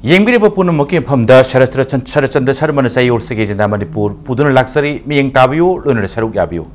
Yengbi Punamaki from the Sharatchandra Sharma Sayor Sige and Manipur, Pudun Luxury, Ming Tabu, Lunar Saru Gabu.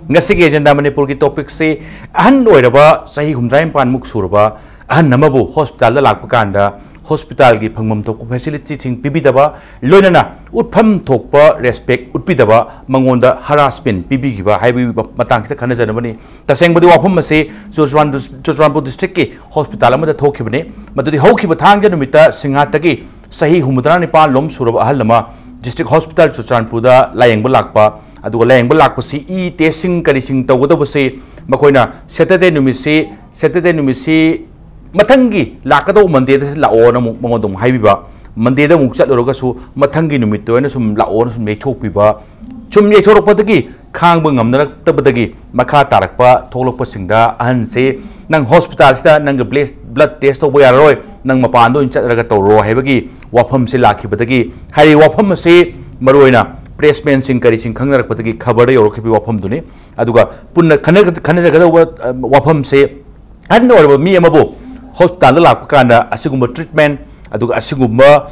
Nasige and Manipur topics say, Andoidaba, Sahi Humdram Pan Muksurba, and Namabu Hospital Lakpakanda, Hospital Gipamum Toku facilitating Pibidaba, Lunana, Utpam Tokpa, respect, Utpidaba, Mangonda, harassment, Pibiba, Highway Matang, the Kanazanamani, the same with the Wapamase, Josrambo district, Hospital Amada Tokibane, but the Hoki Batanganumita, Singataki, Sahi Humudrani Pan Lom Suraba Halama, District Hospital Chusranpuda, Lying Balakpa, Adu Lying Balakpasi, E. Testing Kadising Tawabase, Makoina, Saturday Numisi. Matangi lakado Monday laona Mondom Haiba, Monday the Muksat Rogasu, Matangi Numito and some laona some Metopiba, Chum Yator Potagi, Kangbang Tabadagi, Makatarakpa, Tolopasinda, and say Nang hospital star, Nang blood test of Waroy, Nang Mapando in Chatragato, Hebagi, Wapam Silaki Patagi, Harry Wapam say Maruina, placements encouraging Kangar Patagi, Kabari or Kipi Wapam Duni, Aduga, Puna Kanaka Wapam say, and no me amabo. Hospital Lakanda, Asuguma treatment, Aduga Asuguma,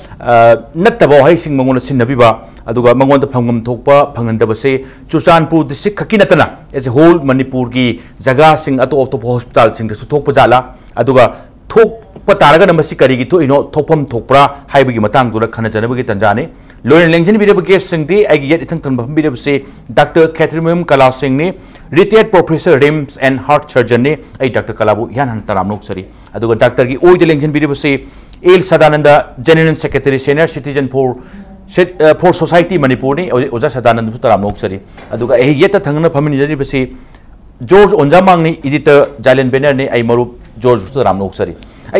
Natabo Hicing Mangona Sinabiba, Aduga Mangon the Pangum Topa, Pangandabase, Chushanpur, the Sikakinatana, as a whole Manipurgi, Zagasing at Otop Hospital, Sing the Sutopazala, Aduga Tok Pataraga Masikari to Topam Topra, Hybigi Matang to the Kanajanabagi Tanjani, Lauren Langin video guest sing day, I get it and say Dr. Catherine Kalasing, retired professor Rims and heart surgeon, I Dr. Kalabu Yan Taramnoksari. Aduga Dr. Oid Langin video say El Sadananda, General Secretary, Senior Citizen for Society Manipuri, Oza Sadananda Taramnoksari. Aduga yet a Tangana Pamini say George Onjamang, editor Zalen Benerne, I Maru George Taramnoksari.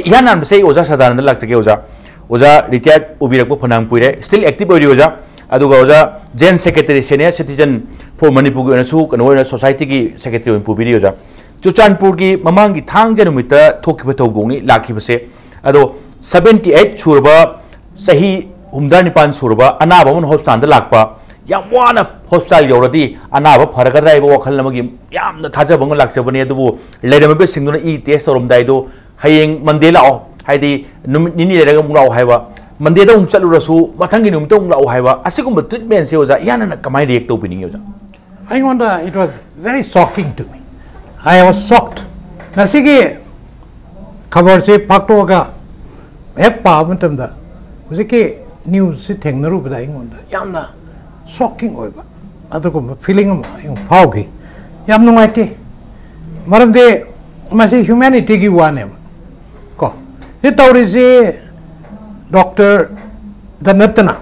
Yan say Oza Sadananda Laxagoza. Oza retired Ubiraku Panangpure, still active Oza, Aduga Gen Secretary, Senior Citizen for Manipur and Suk and Society Secretary in Pubidioza. Chuchanpurgi, Mamangi Tanganumita, Tokipatogoni, Laki Pase, Ado 78 Surba, Sahi Umdanipan Surba, Anaba Hospital the Lakpa, Yamwana Hospital already, Anaba Parakadai Wakalamagi, Yam the Tazabong Laksabani, let them be single eat test or Daido, Haying Mandela. Heidi Nini Regam Haiva, Mandeda Salurasu, Matanginum Tung Haiva, Asicum treatment says that Yana Kamai opening user. I wonder, it was very shocking to me. I was shocked. Nasiki Kavarse Paktoga, Epa Ventum, Ziki news sitting the Ruba, Yamna, shocking over. Other feeling foggy. Yamno Mati. Madam de Masi humanity give one name. It is Doctor the Natana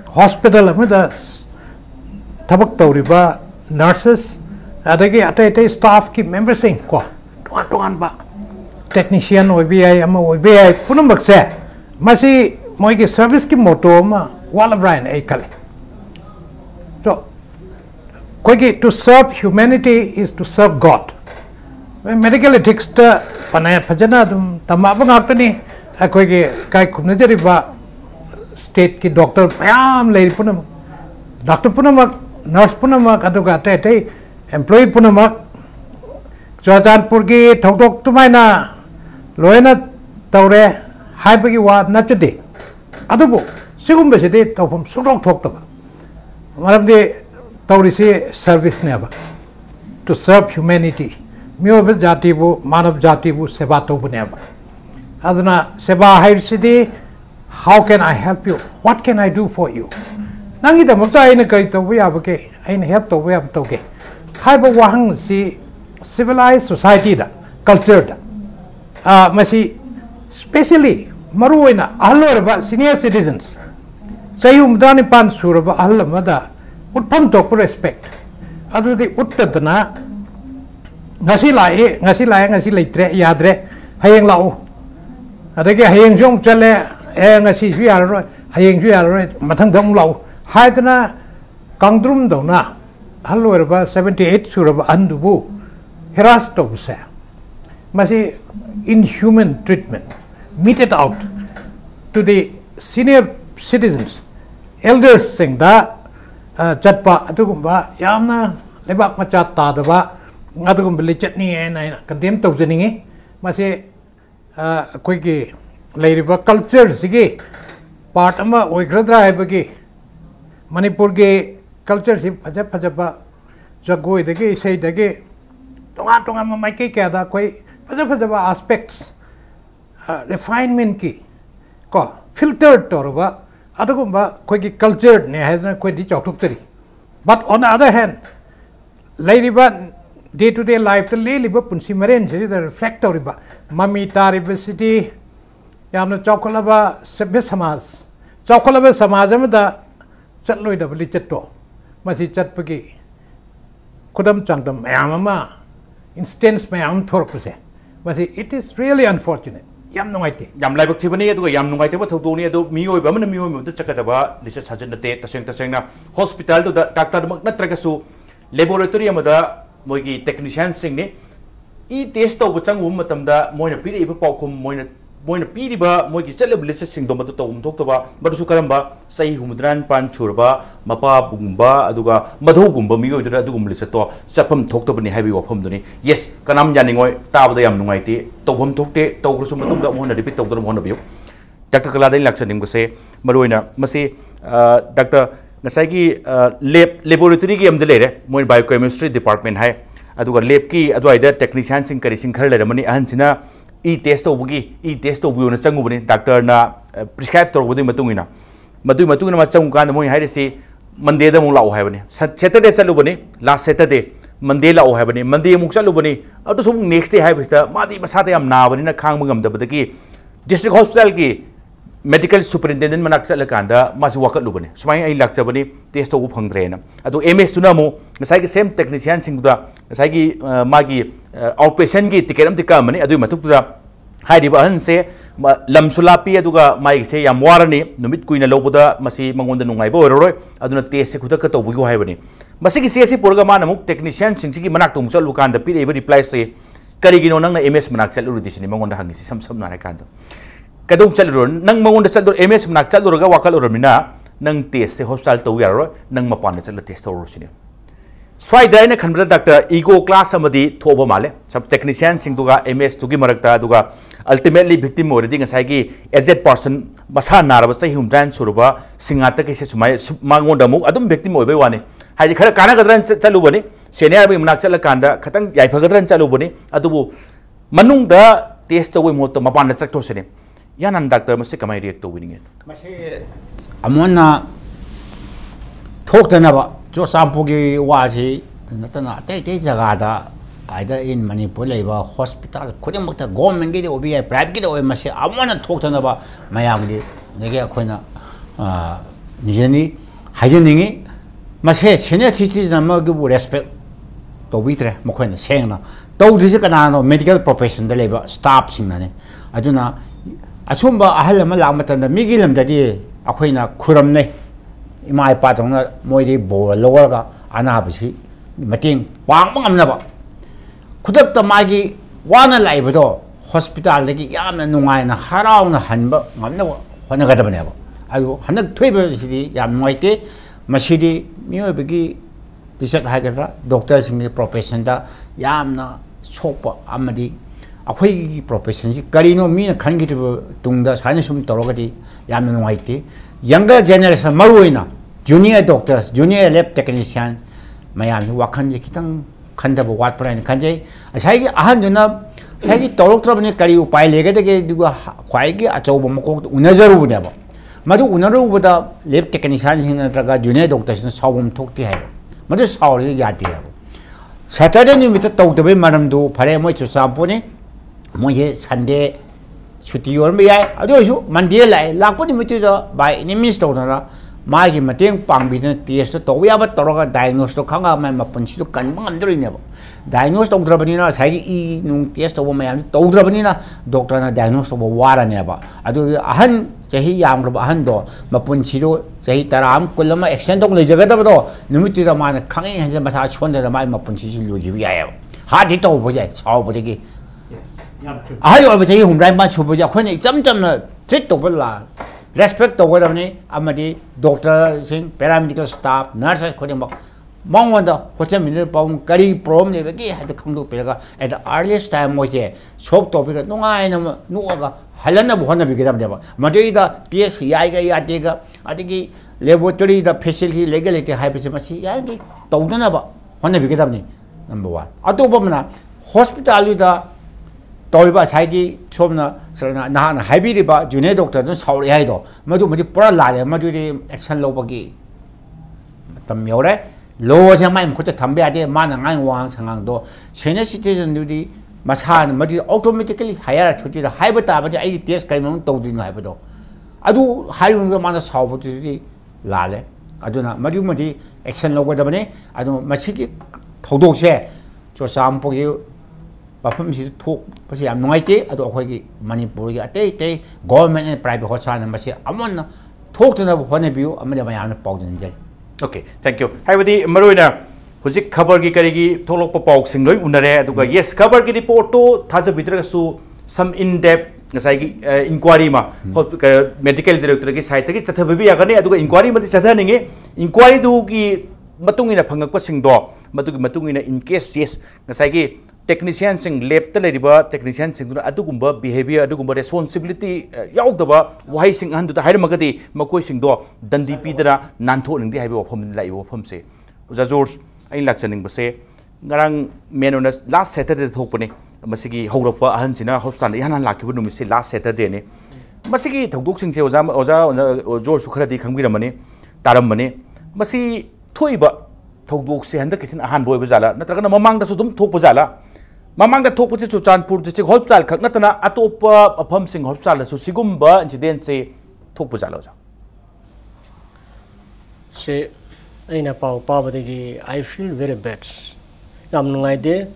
Hospital with us Tabak Tauriba nurses, Adagi staff keep members saying, technician OBI, Punambak say, Masi Moigi service ki motoma, Walla Brian Akal. So, to serve humanity is to serve God. When medical ethics Panaya Pajana, Tamabang Kai Kumnajariba state ki doctor Pam Lady Punam, Dr. Punamak, nurse Punamak, Adugate, employee Punamak, Jojan Purgi, Toktok to Mina, Loena Taure, Hypagi Wat, not today. Adubu, Sigumbasity, Topum, Sudok talked about. One of the Taurisi service never to serve humanity. Mewabis Jatibu, Manav Jatibu, Sebato Buneva. Adana Seba Hive City, how can I help you? What can I do for you? Nangita Mata in a Kaito, we have okay, in help the way of Toke. Hyper Wang see civilized society, cultured. Masi, especially Maruina, Aloraba, senior citizens. Sayum Danipan Suraba, Alamada, Utpam Toku respect. Adu the Uttatana. Ngasilai, Ngasilai, Yadre, Hayang Lao. Adagi Hayang Jong Chale, Ngasi, Hayang Juar, Matang Dong Lao, Haidana, Kangdrum Dona, Haloraba, 78 Suraba, Andubu, Herasto say. Masi inhuman treatment, meted out to the senior citizens, elders sing da, Chatpa, Atugumba, Yamna, Lebak Machata, the Ba. Adugum Chutney and condemned to Zinning, Masi Quickie Lady culture, Sige, part अमा ओइग्रद्रा हैबगी मणिपुर के culture से fudge फजबा Jagoi दगे इसे दगे तोंगा तोंगा माइके क्या दा कोई fudge फजबा aspects refinement की को फिल्टर्ड तोरबा अदगुंबा कोई की कल्चर ने है ना कोई दी चौथुक्तरी but on the other hand लेरिबा डे टू डे लाइफ तो लेलिबा पुंसी मरेन से रिफ्लेक्ट तोरिबा ममी तारिबसिटी यामना चौखलबा सभ्य समाज चौखलबा समाज में दा चलोइदबली चट्टो मसी चटपगी खुदम चांगदम मैम अमा इंस्टेंस मैम थोरपसे मसी इट इज रियली अनफॉर्चुनेट याम नुंगाइते याम लाइबक थिबनी अदुगा याम नुंगाइतेबा थौदोनी अदु मियोइबा अमना मियोइबा मत चकदबा लिसा साजनते तसेंग तसेंगना हॉस्पिटल दु डॉक्टर मक नत्रगसु लेबोरेटरी अमदा मोइगी टेक्नीशियन सिंग ने ई टेस्ट तौब चंगु मतमदा मोइना पीरिबा पाउखुम मोइना पीरिबा मोइगी चलब लिसा सिंगदो मदु तौम थोक्तबा मदुसु करंबा सही हुमद्रान पान छुरबा मपा बुंबा अदुगा मधौगुंबा मियोइदरा अदुगुम लिसा तो चफम थोक्तबनी हाइबी वफम दुनी यस कनाम जानिंगोय ताबदा याम नुंगाइते तौबम थोक्ते तौग्रसु मतमदा मोहना रिपीट तौदर मोहना बियो डॉक्टर कलादै लाक्चनिंगसे मरोइना मसे डॉक्टर नसाइगी लेबोरेटरी की अमद लेरे मोइ बायोकेमिस्ट्री डिपार्टमेंट है अदुगा लैब की अदुआइदा टेक्नीशियन सिंग करी सिंग खर लेरमनी अहनसिना ई टेस्ट तौबगी ई टेस्ट तौबियोना चंगुबनी डॉक्टर ना प्रिस्क्राइब तौबदी मतुंगिना मा चंगु कान मोइ हाइरेसी मंडे दा मु लाओ हाइबनी सैटरडे चलुबनी लास्ट सैटरडे मंडे लाओ हाइबनी मंडे मु चलुबनी अदु सुम नेक्स्ट डे हाइबसिदा मादी मसादा याम नाबनी खांग गमदबदगी डिस्ट्रिक्ट हॉस्पिटल की मेडिकल सुपरिटेंडेंट मनाक चलकांदा मासु वाकलुबने सुमाई आई लाक्चबनी टेस्ट तौबु फंगद्रेना अदु एमएस तुना मु नसाइगी सेम टेक्नीशियन सिंगदा नसाइगी मागी आउट पेशेंट की टिकेट अम तिकामनी अदु मतुकदा हाइदिबा अहन से लमसुलापी अदुगा माई से याम वारनी नुमित कुइना लौबदा मसी मंगोंदा नुंगाइबो ओररोय अदुना टेस्ट से खुदक तौबुगो हाइबनी मसीगी सीएससी पुरगा माना मुक टेक्नीशियन सिंगसी मनाक तुम चलुकांदा पिरेबा रिप्लाई से करिगिनो नंगना एमएस मनाक चलुरुदिसनी मंगोंदा हंगिसी सम सम नारे कांदा कदों चलो नंग मंगोंद चलो एमएस मनाक चलोरगा वाकल ओरमिना नंग टेस्ट से हॉस्पिटल तौ यारो नंग मपान चलो टेस्ट तौरसिने स्वाइदा खनबदा डॉक्टर ईगो क्लास अमदी थोबो माले सब टेक्नीशियन सिंगदुगा एमएस तुगी मरकता दुगा अल्टीमेटली विक्टिम ओरदी ngसाइगी एजेड पर्सन मसा नारबा सही हुमद्रान सुरुबा सिंगाता के से सुमाय मांगोंदा मु अदुम विक्टिम ओइबे वाने हाइदि खरा काना गदरन चलुबनी सेनियर बि मनाक चलकांदा खतंग याइफगदरन चलुबनी अदुबु मनुंगदा टेस्ट तौबै मोत मपान चक्तोसने यानन डॉक्टर मसे कमाई रिएक्ट तौबिनिगे मसे अमोना थोक्तनबा जो सामपुगी वासी नतना ते जगहदा आइदा इन मणिपुर लेबा हॉस्पिटल खुदमक्ता गवर्नमेंट की ओबी प्राइवेट की ओय मसे अमोना थोक्तनबा मयामगी नेगे अखोइना निजेनी हाइजेनिंगी मसे सीनियर सिटीजन नमगबु रेस्पेक्ट तौबित्रे मखोइना सेंगना तौदिसे कनानो मेडिकल प्रोफेशन द लेबा स्टाफ सिंगनाने अदुना असुंबा अहल अमा लामतन मिगी लमददी अखोइना खुरमने इमा इपातोंना मोइदि बोर लोगरगा अनाबसी मतेंग पांग ngamnaba खुदक्ता मागी वाना लाइबदो हॉस्पिटल दगी यामना नुंगाइना हराउना हनबा ngamnaba होनगदबनेबा अदु हनक थोइबसिदि याम नुंगाइते मसिदि मियोबगी बिसक हागद्रा डॉक्टर सिंग प्रोफेशन दा यामना सोकपा अमदि अखोई प्रोफेशन से करीनो मीना खनगी तुंगदा साइना सुम तौरगदी यामना नुंगाइते यंगर जेनरेशन मरुइना junior doctors junior lab technician मयाम वाखन जे खितंग खंदब वाटपराइन खंजे असाइगी अहनजुना असाइगी तौरक्त्रबने करी उपाय लेगदगे दुगा ख्वाइगी अचौब मकोक उनजरुबनेबा मदु उनरुबदा लैब टेक्नीशियन सिंग नत्रगा जूनियर डॉक्टर्स सावम थोक्ति है मदु सावरी याति है सैटरडे निमित तौतबे मरमदु फरे मोइ चुसामपोने मोइ संडे छुट्टी और भी आए अदोसु मंडे लाए लापो निमित्तुदा बाय एनी मीन्स तौना मागी मतेंग पांगबिदन टेस्ट तौब याबा तौरगा डायग्नोस तो खंगा मै मपनसिदु कनबा ngamdrineba डायग्नोस तौद्रबनिना साइगी ई नुंग टेस्ट तौब मयाम तौद्रबनिना डॉक्टरना डायग्नोस तौब वारानेबा अदु अहन चही यामग्रब अहन दो मपनसिदु चही तराम कुलमा एक्सटेंड तौब लेजगदबदो निमित्तुदा माना खंगे हजे मसा छोंददा माय मपनसिदु लोजिबि याय हादि तौब जाय सावबदगी आयो अब चाहिए हुमराई मा छुब जा खोने चम चम ट्रीट तोबला रेस्पेक्ट तोगदबने अमदी डॉक्टर सिंग पैरामेडिकल स्टाफ नर्सेस खोने Mangwanda hotel min paum kari problem le bagi ha khangdu pega at the earliest time mo je shop topic no ngai na nu ga halana bu hona bigam deba madei da ts yai ga ya de ga adigi laboratory da facility legal ke hai bese masi ya gi tawdana ba hona bigam ni number 1 atu bomna hospital da toiba saigi chomna sarana na na haibiri ba junior doctor don sauri hai do madu madi pura la le madu ri action lo bagi tam yore 로 정말 그때 담배하되 많은 안 왕 상황도 세네 시티즌들이 마사는 뭐지 오토매틱ally 하야라 초지다 하이버다 아버지 아이 데스 가면 또드는 하이버도 아주 하이는 거 많아 사업들이 라래 아주나 뭐지 액션 로고다버네 아주 마치기 도독세 저 삼복이 바품시 톡 벌써 안 농아이때 아주 거기 마니푸르기 아때 government private hospital 마시 아무나 톡드나 보내비우 아무나 많이 빠우는 게 Okay, thank you. Haibadi maroina huzik khabar gi karigi tholok pa pauk sing loi unare aduga yes khabar gi report to thaja bitra su some in depth ngasai gi inquiry ma medical director gi site gi chathabi yagani aduga inquiry mati chathaninge inquiry du gi matungina phangak pa sing do matugi matungina in case yes ngasai gi technician sing lab ta leriba technician sing duna adugumba behavior adugumba responsibility yaudaba wahai sing handu ta hairmagadi makoi sing do dandi pidara nantho ningdi haibe wafam lai wafam se uja george ain lakchaning base ngarang menona last saturday thokpane masigi hawrapa ahan china hospital ihan lakibu numi se last saturday ne masigi thogdok sing se oja george sukhradi khangbiramani taramani masi thoiba thogdok se handa kisin ahan boy bajala natraga mamang da sudum thok bajala mamang da thok puchi Chuchanpur district hospital khak natana atopa afam sing hospital su sigumba incident se thok bajala ja se aina pau badagi I feel very bad nam nungai de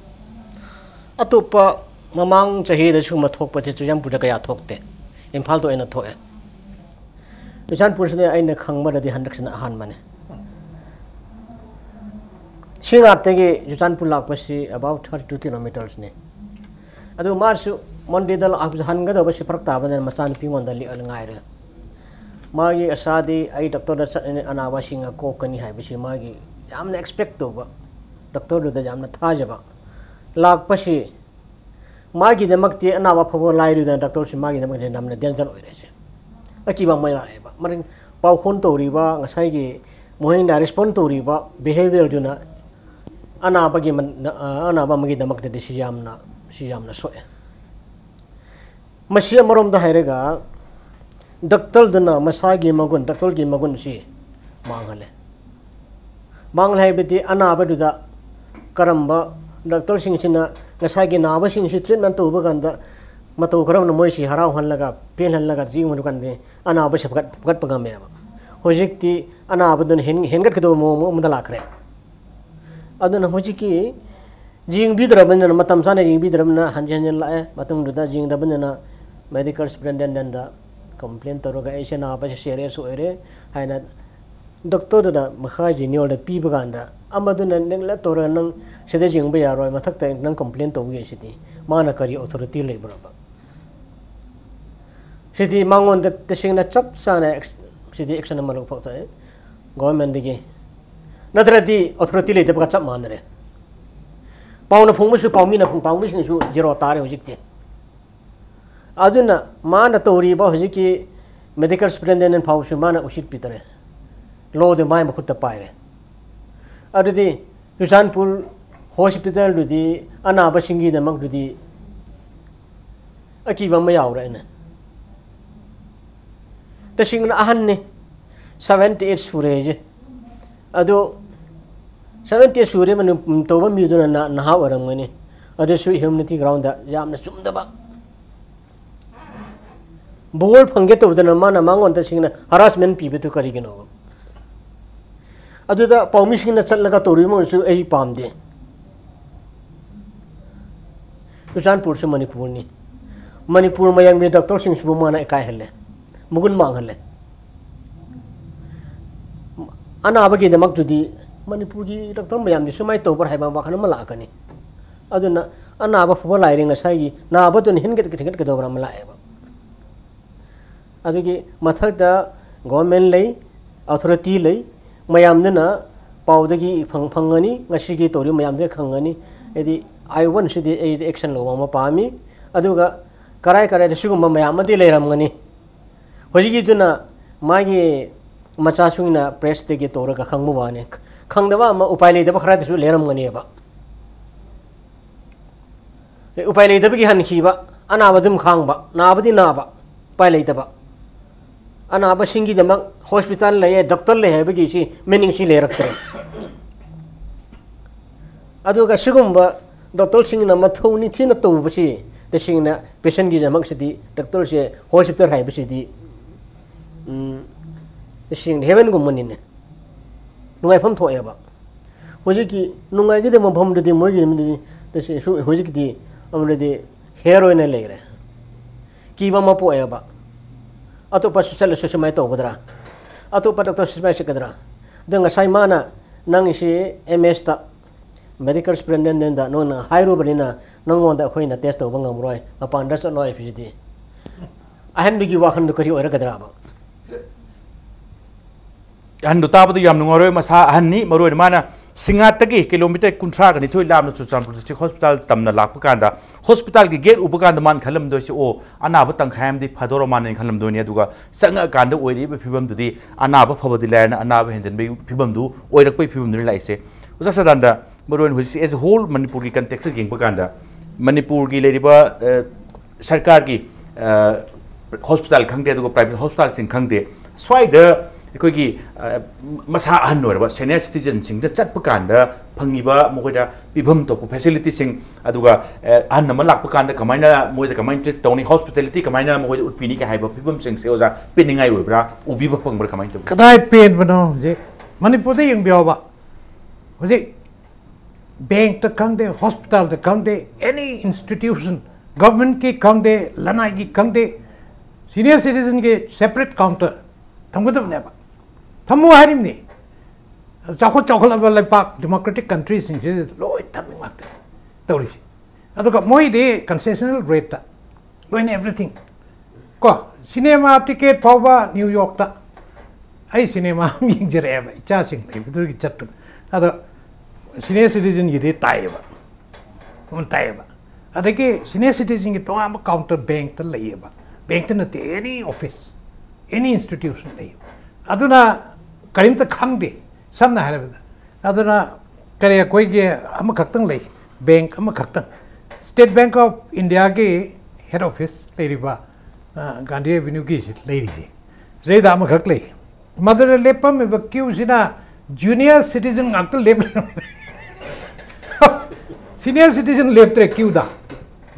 atopa mamang chahi da chuma thok pati Chuchanpur da kaya thokte imphal to aina thoe Chuchanpur se aina khangba da di handaksina ahan mane Singapore Chuchanpur lakpasi about 32 kilometers ne. Adu marsu Monday dal hanga da basi parak taban na masan pingon dali ngai re. Magi asadi ai doctor da anawa singa ko kani hai basi magi amna expect to ba doctor da jamna thaja ba lakpasi magi da makti anawa phabo lai ru da doctor si magi da makti namna dental oi re se. Aki ba mai lai ba maring pau khon to ri ba ngasai gi mohin da respond to ri ba behavior juna anaba magi damak de siyamna soe masia marom da hairega doctor duna masagi magun doctor gi magun si manghale manglai beti anaba du da karamba doctor sing china ngasagi naba sing si treatment to baganda mato karam na moi si harau han laga pen han laga ji mun kan de anaba se gat pagame ba hojikti anaba dun hengat kedo mo mudalakre aduna hojiki jing bidra banana matam sana jing bidra na hanjan la matum duda jing da banana medical superintendent da complaint toroga asiana apa serious oire haina doctor da makha junior da pi baganda amaduna nengla toranang sede jing ba yaroi mathak ta nang complaint to gi siti mana kari authority le braba siti mangon da tesing na chap sana siti action malok phota government digi nadradi authority le debga chap manre pauna phungmu su paumi na phung paumi sing su zero tare hojikte aduna mana tori ba hojiki medical superintendent phau su mana usit pitare lo de mai makhutta paire adudi Chuchanpur hospital dudi anaba singi da mak dudi akiba ma yaw ra ne ta singna ahan ne 78 sureje ado 70 sure man to ba mi duna na ha waram ngani ado su humanity ground da jamna sumda ba bol phangge to dana mana mangon ta singna harassment pi betu kari gino ado da paumi singna chatlaga tori mo su ei pamde Chuchanpur se Manipur ni Manipur mayang me doctor sing su mana kai helle mugun mang helle ana ba gi de mak tudi Manipur gi doctor mayam ni sumai to par haiba bakhan mala kani aduna ana ba fu lai ring asai gi na ba tun hin get get do bra mala ba adu gi mathak da government lei authority lei mayam na पाउदगी फंगनी ngasi tori mayam de khangani edi I want si di action lo ma pami aduga karai karai de sigum mayam di leram ngani hojigi juna magi macha sungna press de gi tora ka khangmu bane khangdawa ma upai le de khara de leram ngani ba upai le de gi han khi ba ana badum khang ba na badi na ba pai le de ba ana ba singi de mak hospital le doctor le he gi si meaning si le raktre aduga sigum ba doctor sing na mathau ni thina to basi de sing na patient gi jamak si di doctor se hospital hai basi di de sing heaven gum mani ne nungai pham thoya ba hoji ki nungai gi de mo pham de mo gi mi de se hoji ki di amre de heroin le re ki ba ma po ya ba ato pa social social mai to badra ato pa doctor sai se kadra de nga sai mana nang si ms ta medical superintendent da no na hairu bani na nang on da khoi na test to bangam roi apan das no fct ahan bi gi wa khan kari ora kadra ba han du tabadu yam nungoroi masa han ni maroi mana singatagi kilometer kuntra ga ni thoi lam chu champur district hospital tamna lakpa kanda hospital gi gate upakanda man khalam do si o anaba tangkham di phadoro man khalam do ni aduga sanga kanda oiri be phibam du di anaba phabadi lana anaba henjan be phibam du oirak pe phibam du lai se usa sadanda maroi husi as a whole manipur gi context gi pakanda manipur gi leriba sarkar gi hospital khangde aduga private hospital sing khangde swai de ꯑꯩꯈꯣꯏꯒꯤ ꯃꯁꯥ ꯑꯍꯟ ꯑꯣꯏꯔꯕ senior ꯁꯤꯇꯤꯖꯟꯁꯤꯡꯗ ꯆꯠꯄ ꯀꯥꯟꯗ ꯐꯪꯉꯤꯕ ꯃꯈꯣꯏꯗ ꯄꯤꯐꯝ ꯊꯣꯛꯄ ꯐꯦꯁꯤꯂꯤꯇꯤꯁꯤꯡ ꯑꯗꯨꯒ ꯑꯍꯟ ꯑꯃ ꯂꯥꯛꯄ ꯀꯥꯟꯗ ꯀꯃꯥꯏꯅ ꯃꯣꯏꯗ ꯀꯃꯥꯏꯅ ꯇ꯭ꯔꯤꯠ ꯇꯧꯅꯤ ꯍꯣꯁꯄꯤꯇꯥꯂꯤꯇꯤ ꯀꯃꯥꯏꯅ ꯃꯈꯣꯏꯗ ꯎꯠꯄꯤꯅꯤ ꯀ ꯍꯥꯏꯕ ꯐꯤꯕꯝꯁꯤꯡꯁꯦ ꯑꯣꯖꯥ ꯄꯦꯟꯅꯤꯡꯉꯥꯏ ꯑꯣꯏꯕ꯭ꯔꯥ ꯎꯕꯤꯕ ꯐꯪꯕ꯭ꯔꯥ ꯀꯃꯥꯏꯅ ꯇꯧꯕ ꯀꯗꯥꯏ ꯄꯦꯟꯕꯅꯣ ꯍꯧꯖꯤꯛ ꯃꯅꯤꯄꯨꯔꯗ ꯌꯦꯡꯕꯤꯌꯣꯕ ꯍꯧꯖꯤꯛ ꯕꯦꯡꯛꯇ ꯈꯪꯗꯦ ꯍꯣꯁꯄꯤꯇꯥꯜꯗ ꯈꯪꯗꯦ ꯑꯦꯅꯤ ꯏꯟꯁꯇꯤꯇ꯭ꯌꯨꯁꯟ ꯒꯚꯔꯟꯃꯦꯟꯠꯀꯤ ꯈꯪꯗꯦ ꯂꯅꯥꯏꯒꯤ ꯈꯪꯗꯦ ꯁꯤꯅꯤꯌꯔ ꯁꯤꯇꯤꯖꯟꯒꯤ ꯁꯦꯄꯔꯦꯠ ꯀꯥꯎꯟꯇꯔ ꯊꯝꯒꯗꯕꯅꯦꯕ ꯊꯝꯃꯨ ꯍꯥꯏꯔꯤꯕꯅꯤ ꯆꯥꯎꯈꯠꯂꯕ ꯂꯩꯄꯥꯛ ꯗꯦꯃꯣꯀ꯭ꯔꯦꯇꯤꯛ ꯀꯟꯇ꯭ꯔꯤꯁꯤꯡꯁꯤꯗ ꯂꯣꯏ ꯊꯝꯃꯤ ꯉꯥꯛꯇ ꯇꯧꯔꯤꯁꯤ ꯑꯗꯨꯒ ꯃꯣꯏꯗꯤ ꯀꯟꯁꯦꯁꯅꯦꯜ ꯔꯦꯠꯇ ꯂꯣꯏꯅ ꯑꯦꯚ꯭ꯔꯤꯊꯤꯡ ꯀꯣ ꯁꯤꯅꯦꯃꯥ ꯇꯤꯀꯦꯠ ꯐꯥꯎꯕ ꯅ꯭ꯌꯨ ꯌꯣꯔꯛꯇ ꯑꯩ ꯁꯤꯅꯦꯃꯥ ꯑꯃ ꯌꯦꯡꯖꯔꯛꯑꯦꯕ ꯏꯆꯥꯁꯤꯡ ꯂꯩꯕꯗꯨꯒꯤ ꯆꯠꯄꯗ ꯑꯗꯣ ꯁꯤꯅꯤꯌꯔ ꯁꯤꯇꯤꯖꯟꯒꯤꯗꯤ ꯇꯥꯏꯑꯦꯕ ꯇꯥꯏꯑꯦꯕ ꯑꯗꯒꯤ ꯁꯤꯅꯤꯌꯔ ꯁꯤꯇꯤꯖꯟꯒꯤ ꯇꯣꯉꯥꯟꯕ ꯀꯥꯎꯟꯇꯔ ꯕꯦꯡꯛꯇ ꯂꯩꯑꯦꯕ ꯕꯦꯡꯛꯇ ꯅꯠꯇꯦ ꯑꯦꯅꯤ ꯑꯣꯐꯤꯁ ꯑꯦꯅꯤ ꯏꯟꯁꯇꯤꯇ꯭ꯌꯨꯁꯟ ꯂꯩꯑꯦꯕ ꯑꯗꯨꯅ ꯀꯔꯤꯝꯇ ꯈꯪꯗꯦ ꯁꯝꯅ ꯍꯥꯏꯔꯕꯗ ꯑꯗꯨꯅ ꯀꯔꯤ ꯑꯩꯈꯣꯏꯒꯤ ꯑꯃꯈꯛꯇꯪ ꯂꯩ ꯕꯦꯡꯛ ꯑꯃꯈꯛꯇꯪ ꯁ꯭ꯇꯦꯠ ꯕꯦꯡꯛ ꯑꯣꯐ ꯏꯟꯗꯤꯌꯥꯒꯤ ꯍꯦꯠ ꯑꯣꯐꯤꯁ ꯂꯩꯔꯤꯕ ꯒꯥꯟꯙꯤ ꯑꯦꯚꯦꯅ꯭ꯌꯨꯒꯤꯁꯤ ꯂꯩꯔꯤꯁꯤ ꯁꯤꯗꯩꯗ ꯑꯃꯈꯛ ꯂꯩ ꯃꯗꯨꯗ ꯂꯦꯞꯄꯝꯃꯤꯕ ꯀ꯭ꯌꯨꯁꯤꯅ ꯖꯨꯅꯤꯌꯔ ꯁꯤꯇꯤꯖꯟ ꯉꯥꯛꯇ ꯂꯦꯞꯂꯩꯔꯝꯃꯦ ꯁꯤꯅꯤꯌꯔ ꯁꯤꯇꯤꯖꯟ ꯂꯦꯞꯇ꯭ꯔꯦ ꯀ꯭ꯌꯨꯗ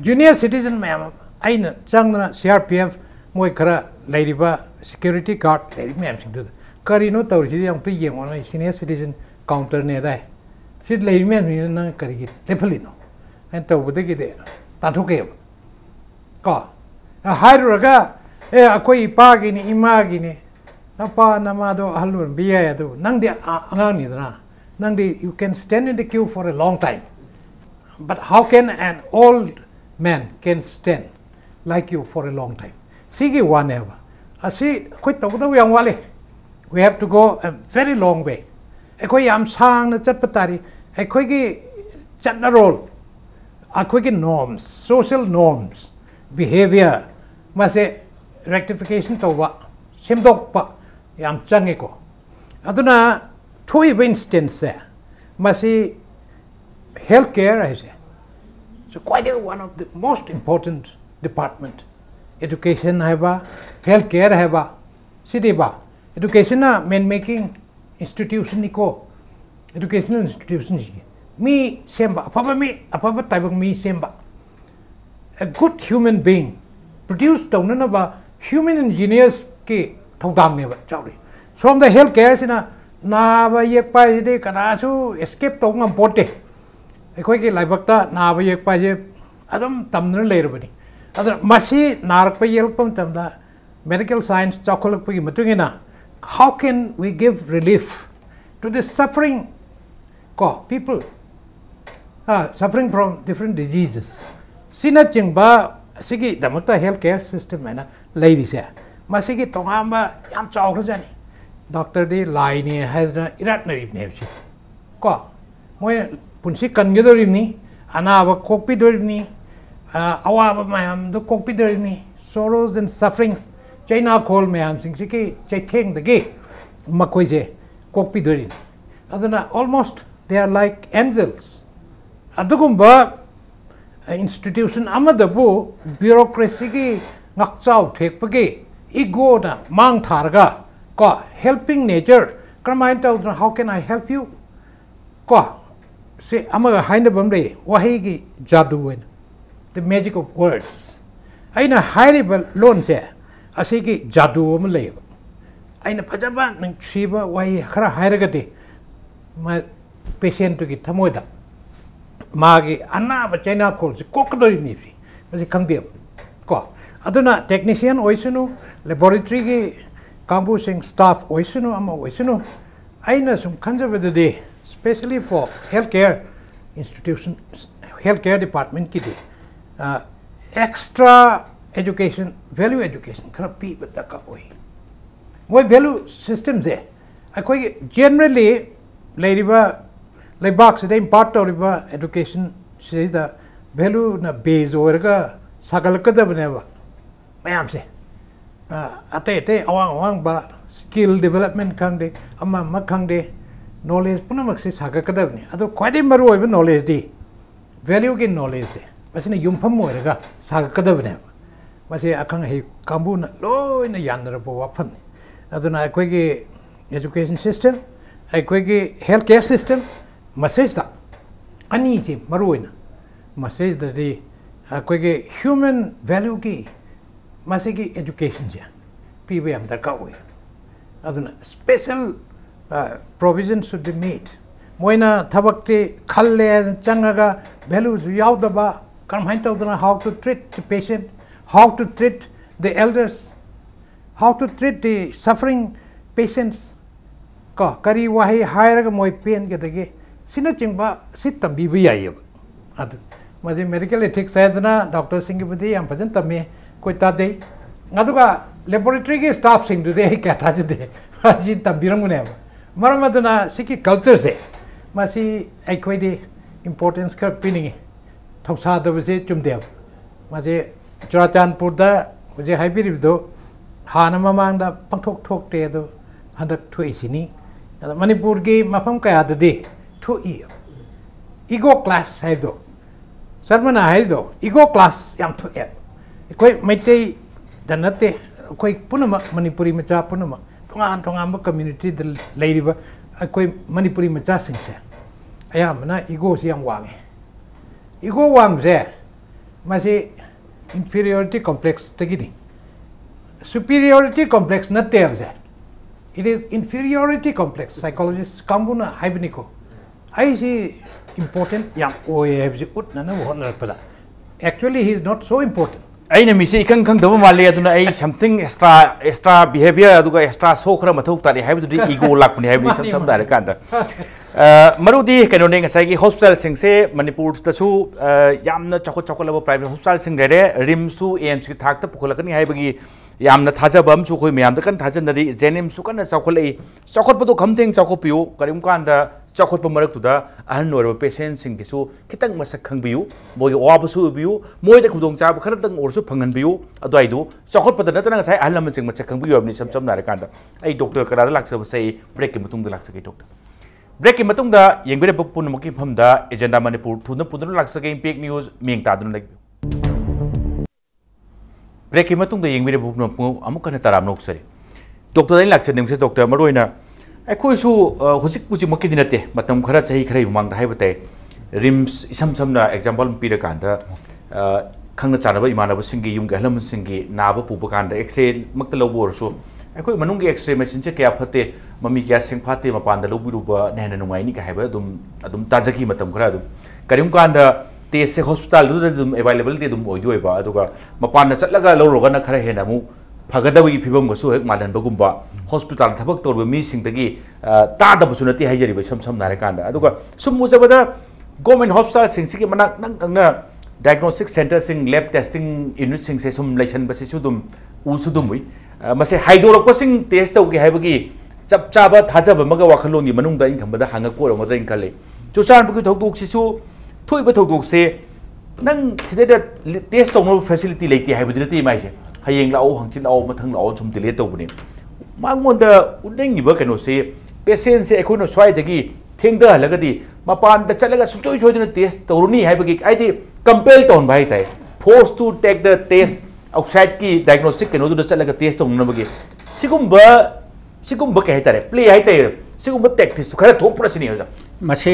ꯖꯨꯅꯤꯌꯔ ꯁꯤꯇꯤꯖꯟ ꯃꯌꯥꯝ ꯑꯃ ꯑꯩꯅ ꯆꯪꯗꯅ CRPF ꯃꯣꯏ ꯈꯔ ꯂꯩꯔꯤꯕ ꯁꯦꯀ꯭ꯌꯨꯔꯤꯇꯤ ꯒꯥꯔꯗ ꯂꯩꯔꯤꯕ ꯃꯌꯥꯝꯁꯤꯡꯗꯨꯗ ꯀꯔꯤꯅꯣ ꯇꯧꯔꯤꯁꯤꯗꯤ ꯑꯃꯨꯛꯇ ꯌꯦꯡꯉꯣ ꯅꯣꯏ ꯁꯤꯅꯤꯌꯔ ꯁꯤꯇꯤꯖꯟ ꯀꯥꯎꯟꯇꯔꯅꯦ ꯑꯗꯥꯏ ꯁꯤ ꯂꯩꯔꯤꯕ ꯃꯌꯥꯝꯁꯤꯡꯗꯨ ꯅꯪ ꯀꯔꯤꯒꯤ ꯂꯦꯞꯍꯜꯂꯤꯅꯣ ꯍꯥꯏꯅ ꯇꯧꯕꯗꯒꯤꯗꯤ ꯇꯥꯟꯊꯣꯛꯀꯦꯕ ꯀꯣ ꯍꯥꯏꯔꯨꯔꯒ ꯑꯩꯈꯣꯏ ꯏꯄꯥꯒꯤꯅꯤ ꯏꯃꯥꯒꯤꯅꯤ ꯅꯄꯥ ꯅꯃꯥꯗꯣ ꯑꯍꯜ ꯑꯣꯏꯔꯝꯕ ꯌꯥꯏ ꯑꯗꯨꯕꯨ ꯅꯪꯗꯤ ꯑꯉꯥꯡꯅꯤꯗꯅ ꯅꯪꯗꯤ ꯌꯨ ꯀꯦꯟ stand in the queue for a long time but how can an old man can stand like you for a long time sigi one ever asi khoi tawda yang wale we have to go a very long way ekoi yam sang na chat patari ekoi gi chatna role ekoi gi norms social norms behavior mase rectification tawwa semdok pa yam change ko aduna thui instance masi healthcare is so quite one of the most important department education haiba healthcare haiba sidiba education na man making institution niko educational institution me semba apaba taibang me semba a good human being produced tawna ba human engineers ke thodam ne ba chawri from the healthcare sina na ba yek pa ide kana su escape to ngam pote ꯑꯩꯈꯣꯏꯒꯤ ꯂꯥꯏꯕꯛꯇ ꯅꯥꯕ ꯌꯦꯛꯄ ꯍꯥꯏꯁꯦ ꯑꯗꯨꯝ ꯇꯝꯗꯨꯅ ꯂꯩꯔꯕꯅꯤ ꯑꯗꯨꯅ ꯃꯁꯤ ꯅꯥꯔꯛꯄ ꯌꯦꯛꯂꯛꯄ ꯃꯇꯝꯗ ꯃꯦꯗꯤꯀꯦꯜ ꯁꯥꯏꯟꯁ ꯆꯥꯎꯈꯠꯂꯛꯄꯒꯤ ꯃꯇꯨꯡ ꯏꯟꯅ how can we give relief to the suffering people suffering from different diseases ꯁꯤꯅꯆꯤꯡꯕ ꯑꯁꯤꯒꯤꯗꯃꯛꯇ ꯍꯦꯜꯊ ꯀꯦꯌꯔ ꯁꯤꯁꯇꯦꯝ ꯍꯥꯏꯅ ꯂꯩꯔꯤꯁꯦ ꯃꯁꯤꯒꯤ ꯇꯣꯉꯥꯟꯕ ꯌꯥꯝ ꯆꯥꯎꯈ꯭ꯔꯖꯥꯠꯅꯤ ꯗꯣꯛꯇꯔꯗꯤ ꯂꯥꯏꯅꯤ ꯍꯥꯏꯗꯅ ꯏꯔꯥꯠꯅꯔꯤꯕꯅꯦ ꯍꯥꯏꯕꯁꯤ ko moi punsi kan ge dori ni ana ba kokpi dori ni awa ba mayam do kokpi dori ni sorrows and sufferings China call mayam sing siki chai theng the ge makoi je kokpi dori aduna almost they are like angels adugumba institution amadabu bureaucracy ki ngakchau thek pagi ego na mang tharga ko helping nature kramai tau how can I help you ko se amaga haina bamre wahi gi jadu wen the magic of words aina hairibal lon se asigi jadu am le aina phajaba nang chiba wahi khara hairaga de ma patient gi thamoida magi anna ba China call se kokdori ni fi masi khangde ko aduna technician oisunu laboratory gi kambu sing staff oisunu ama oisunu aina sum khanjaba de especially for healthcare institution healthcare department ki de extra education value education khara pi bata ka oi moi value system je akoi generally ladiba box de impart toriba education se the value na base orga sagal ka da bneba mayam se ate awang ba skill development khang de amma ma khang de knowledge punamak se saga ka da bni ado kwade maru oi knowledge di value ki knowledge se masina yumpham orga saga ka da bneba mase akhang he kambu na loina yanra bo wafam aduna akoi ki education system akoi ki healthcare system message da ani si maruina message da de akoi ki human value ki masigi education ja pbm da ka oi aduna special provisions should be made moina thabakte khalle changaga values yaudaba karmhain tawdana how to treat the patient how to treat the elders how to treat the suffering patients ka kari wahi hairaga moi pen ge dage sina chingba sitam bi bi ayab adu maje medical ethics saidana Dr. Singh budi am pajan tamme koi ta jai ngaduga laboratory ge staff sing du de ka ta de ji tambiram ne maramaduna siki culture se masi aikoi de importance ka piningi thausa da se chumde maje Sharatchandpur da je haibiri do hana mamang da pangthok thok te do handak thui sini Manipur gi mafam kaya de thui ego class hai do sarmana hai do ego class yam thu e koi maitei danate koi punama Manipuri macha punama tongan ba community de leiriba koi Manipuri macha sing se ayamna ego si yam wange ego wang se masi inferiority complex tagini superiority complex na te it is inferiority complex psychologists kambuna haibniko I see important yam actually he is not so important aina misi ikang khang daba male aduna ai something extra behavior aduga extra so khara mathuk tari haibu di ego lakpuni haibu sam dare kanda marudi kanone ngasai gi hospital sing se Manipur ta su yamna chakot labo private hospital sing re rim su AIMS ki thak ta pukholakani haibagi yamna thajabam su khoi myam da kan thajanari zenim su kan chakolai chakot padu khamteng chakopiu karim kanda chakot pa marak tu da ahan nor patient sing ki su kitang masak khangbiu moi wa su biu moi da khudong cha khara tang or su phangan biu adai du chakot pa da na tang sai ahan sing masak khangbiu ni sam na kanda ai doctor kara da laksa sai break ki mutung da laksa ki doctor break ki mutung da yengbere pun muki phamda agenda Manipur thuna pudun laksa ke impact news meng ta dun lag break ki mutung da yengbere pun amuk kana taram nok sari doctor dai laksa ning se doctor maroina ai su husik puji maki dinate matam khara chahi khara mang da haibate rims isam samna example pi da kanda khangna chanaba imanaba singi yum ga halam singi naba pupa kanda x-ray makta lobo so ai manung gi x-ray machine che kya phate mami kya sing phate mapan da lobu ruba nehna nungai ni ka haiba adum tajaki matam khara adum karim kanda te se hospital du dum available de dum oidoi ba aduga mapan na chatlaga loroga na khara hena mu phagadawi phibam gasu hek malan bagumba hospital thabak torba mi singdagi ta da busunati haijari ba sam nare kanda aduga sumu jabada government hospital sing manak nang diagnostic center sing lab testing unit sing se sum laisan basi sudum usudum wi mase haidorok pasing test tau ki haibagi chap chaba thajaba maga wakhalo ni manung da in khamba da hanga ko ro ngodra in kale chuchan bu thok duk sisu thoi ba thok duk se nang thide da test tong no facility leiti hai bu ti mai se hayeng lao hangchin lao mathang lao chum tile to bu ni mangon da udeng ni ba kano se patient se ekho no swai dagi theng da laga di mapan da chalaga sutoi choi na test toruni hai bagi ai di compel ton bai tai forced to take the test outside ki diagnostic kano da chalaga test tong na bagi sigumba kai tare play hai tai sigumba tactics khara thok pura sini da mase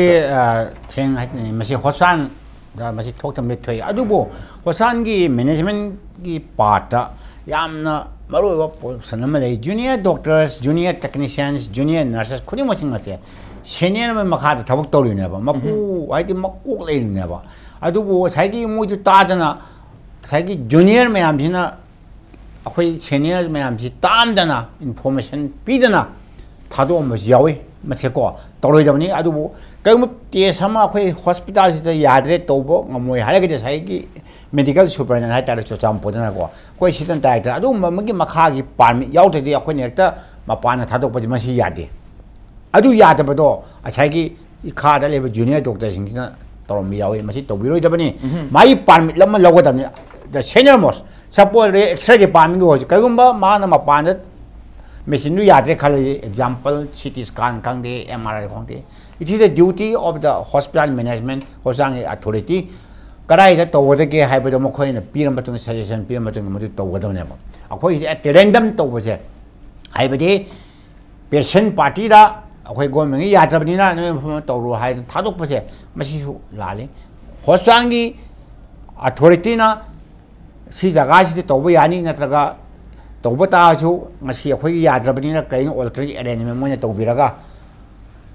theng hai ni mase hosan da mase thok tam le thoi adubo hosan gi management gi part da yamna maru wa sanama le junior doctors junior technicians junior nurses khudi mo singa se senior ma makha da thabak tawri ne ba maku ai di makuk le ne ba adubo sai gi mu ju ta dana sai gi junior me am jina akhoi senior me am ji tam dana information pi dana thado ma yawi ma se ko tawri da ni adubo kai mu te sama akhoi hospital ji da yadre tobo ngamoi hare gi sai gi medical superintendent hai ta cho cham podana ko koi sitan tai ta adu ma gi makha gi parmi yaw de di akhoi ne ta ma pa na thadok pa ji ma si yade adu yada ba do asai gi ikha da le junior doctor sing na torom yawi ma si to biroi da bani mai parmi lam logo da ni the senior most suppose re extra ge parmi go kai gumba ma na ma pa na machine nu yade khale example CT scan kang de MRI kang de it is a duty of the hospital management hosang authority karai da to wada ke hai ba mo khoi na piram batung suggestion piram batung mo to wada ne ba akhoi at random to ba se hai ba de patient party da akhoi government ya tra bani na no to ru hai thadok pa se masi su la le hosang gi authority na si jaga si to ba yani na traga to ba ta chu masi akhoi ya tra bani na kai no alternative arrangement mo ne to biraga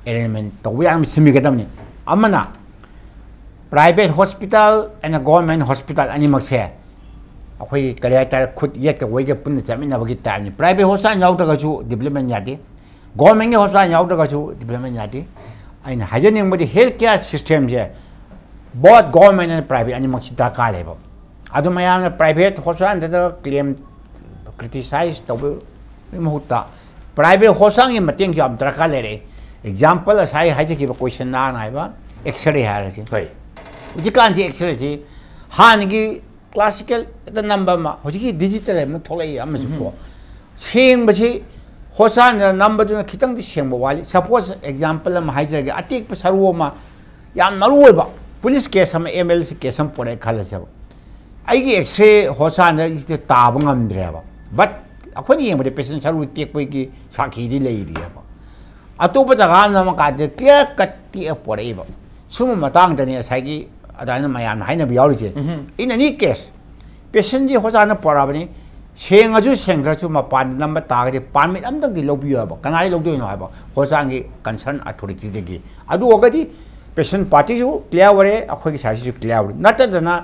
arrangement to ba am simi ga dam ni amana private hospital and a government hospital animal se akhoi kare ta khut yet ka wai ga pun cha min na bagi time ni private hospital yaw ta ga chu development ya de government hospital yaw ta ga chu development ya de aina hajening bodi health care system je both government and private animal si ta ka le ba adu mayam na private hospital da claim criticize to mo hutta private hospital ni mateng jam tra ka le re example asai haje ki question na na ba x-ray ha ra si hoi Jikan ji X-ray ji han gi classical the number ma hoji digital ma tholai am ju ko seng ba ji hosan number ju khitang di seng ba wali suppose example ma haija gi atik pa saru ma yam maru ba police case am MLC case am pore khala sa ai gi X-ray hosan is the ta ba ngam dre ba but akhoni yem de patient saru tek pa gi sakhi di lei ri ba atopa jaga na ma ka de clear cut ti pore ba sum matang da ni sai gi adana mayam haina bi yauri je in any case patient ji hojana parabani senga ju sengra chu ma pan number ta ga permit am dang di lobi ba kanai lobdo no ba hojangi concern authority de gi adu ogadi patient party ju clear wore akhoi gi saji ju clear wore nata dana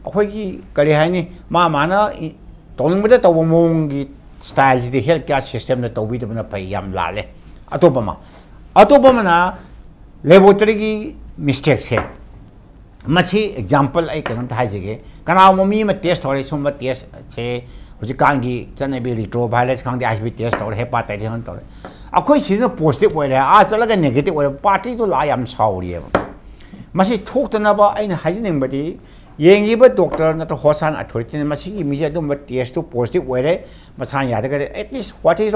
akhoi gi kari haini ma mana tong bada to mong gi style ji health care system na to bi de na pai yam la le atopama na laboratory gi mistakes hai machi example ai kanam thai jege kana momi ma test hore sum test che hoji kangi chane bi retrovirus khang de IB test hore hepatitis han tore akhoi sina positive oi la a chala ga negative oi party to la yam sauri ba machi thok tana ba aina hajinin badi yengi ba doctor na to hosan authority na machi gi mija dum test to positive oi re masan ya de at least what is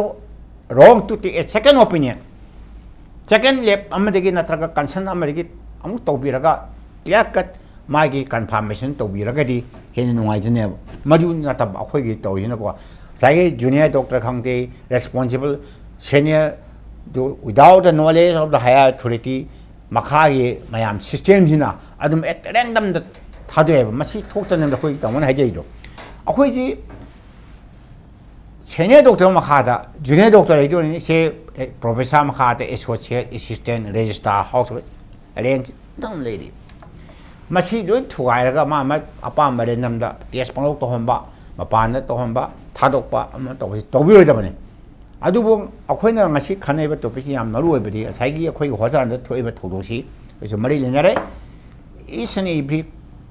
wrong to take a second opinion second lab amadegi na traga concern amadegi amu tobiraga clear cut magi confirmation tobiragadi hen nungai jene maju na tab akhoi gi tawina ko sai junior doctor khangte responsible senior do without the knowledge of the higher authority makha gi mayam system jina adum at random da thade masi thoktan da khoi tamon hajai do akhoi ji senior doctor makha da junior doctor ai do ni se professor makha da associate assistant registrar house rank dam lady machi do thuai raga ma apam bare nam da test panglok to homba mapan da to homba thadok pa am to to bi roi da bane adu bo akhoi na ngasi khanai ba topic yam naru oi badi sai gi akhoi hojan da thoi ba thodo si so mari le nare is an every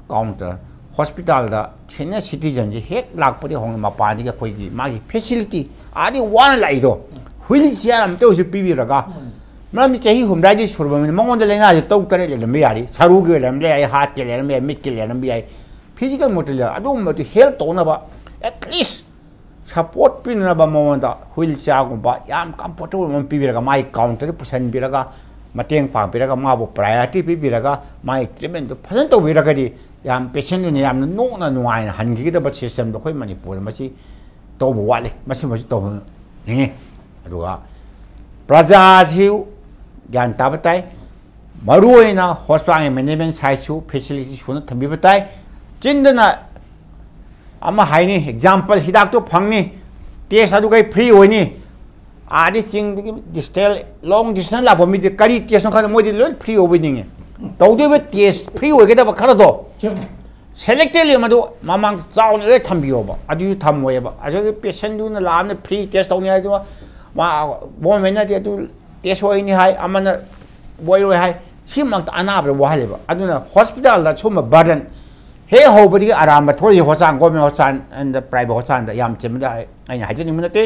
counter hospital da senior citizen ji hek lak podi hong mapan di ga khoi gi ma gi facility adi one lai do wheelchair ꯑꯃꯇꯁꯨ ꯄꯤꯕꯤꯔꯒ ꯃꯔꯝꯗꯤ ꯆꯍꯤ ꯍꯨꯝꯗ꯭ꯔꯥꯗꯤ ꯁꯨꯔꯕꯅꯤꯅ ꯃꯉꯣꯟꯗ ꯂꯥꯏꯅꯥꯁꯦ ꯇꯔꯨꯛ ꯇꯔꯦꯠ ꯂꯩꯔꯝꯕ ꯌꯥꯔꯤ ꯁꯔꯨꯒꯤ ꯂꯩꯔꯝꯕ ꯌꯥꯏ ꯍꯥꯔꯠꯀꯤ ꯂꯩꯔꯝꯕ ꯌꯥꯏ ꯃꯤꯠꯀꯤ ꯂꯩꯔꯝꯕ ꯌꯥꯏ ꯐꯤꯖꯤꯀꯦꯜ ꯃꯣꯇꯤꯜ ꯑꯗꯨꯒꯨꯝꯕꯗꯨ ꯍꯦꯜꯞ ꯇꯧꯅꯕ ꯑꯦꯠꯂꯤꯁ ꯁꯄꯣꯔꯠ ꯄꯤꯅꯕ ꯃꯉꯣꯟꯗ ꯍꯨꯏꯜ ꯆꯤꯌꯥꯔꯒꯨꯝꯕ ꯌꯥꯝ ꯀꯝꯐꯣꯔꯇꯦꯕꯜ ꯑꯃ ꯄꯤꯕꯤꯔꯒ ꯃꯥꯒꯤ ꯀꯥꯎꯟꯇꯔꯗ ꯄꯨꯁꯤꯟꯕꯤꯔꯒ ꯃꯇꯦꯡ ꯄꯥꯡꯕꯤꯔꯒ ꯃꯥꯕꯨ ꯄ꯭ꯔꯥꯏꯌꯣꯔꯤꯇꯤ ꯄꯤꯕꯤꯔꯒ ꯃꯥꯒꯤ ꯇ꯭ꯔꯤꯠꯃꯦꯟꯗꯨ ꯐꯖꯅ ꯇꯧꯕꯤꯔꯒꯗꯤ ꯌꯥꯝ ꯄꯦꯁꯦꯟꯗꯨꯅ ꯌꯥꯝꯅ ꯅꯣꯛꯅ ꯅꯨꯡꯉꯥꯏꯅ ꯍꯟꯈꯤꯒꯗꯕ ꯁꯤꯁꯇꯦꯝꯗꯣ ꯑꯩꯈꯣꯏ ꯃꯅꯤꯄꯨꯔꯗ ꯃꯁꯤ ꯇꯧꯕ ꯋꯥꯠꯂꯤ ꯃꯁꯤ ꯇꯧꯍꯟꯅꯤꯡꯉꯤ ꯑꯗꯨꯒ ꯄ꯭ꯔꯖꯥꯁꯤ ꯒ꯭ꯌꯥꯟ ꯇꯥꯕ ꯇꯥꯏ ꯃꯔꯨꯑꯣꯏꯅ ꯍꯣꯁꯄꯤꯇꯥꯜꯒꯤ ꯃꯦꯅꯦꯖꯃꯦꯟ ꯁꯥꯏꯠꯁꯨ ꯐꯦꯁꯤꯂꯤꯇꯤ ꯁꯨꯅ ꯊꯝꯕꯤꯕ ꯇꯥꯏ ꯆꯤꯟꯗꯅ ꯑꯃ ꯍꯥꯏꯅꯤ ꯑꯦꯛꯖꯥꯝꯄꯜ ꯍꯤꯗꯥꯛꯇꯣ ꯐꯪꯅꯤ ꯇꯦꯁ ꯑꯗꯨ ꯀꯩ ꯐ꯭ꯔꯤ ꯑꯣꯏꯅꯤ आदि चिंग डिस्टेल लॉन्ग डिस्टेंस लाभ मी करी टेस्ट खा मोदी लो फ्री होबनिंगे तौदे टेस्ट फ्री होगेदब खर दो सेलेक्टेडली मदो ममांग चावने थम्बियोबा अदु थमोयबा अजो पेशेंट दुना लामने फ्री टेस्ट तौनी हाय दो मा गवर्नमेंट ना दे टेस्ट होइनी हाय अमना बोइरो हाय सिमक अनाब वाहलेबा अदुना हॉस्पिटल दा सुम बर्डन हे होबदि आराम थोई होसान गवर्नमेंट होसान एंड प्राइवेट होसान दा याम चेमदा आइना हाजनि मनते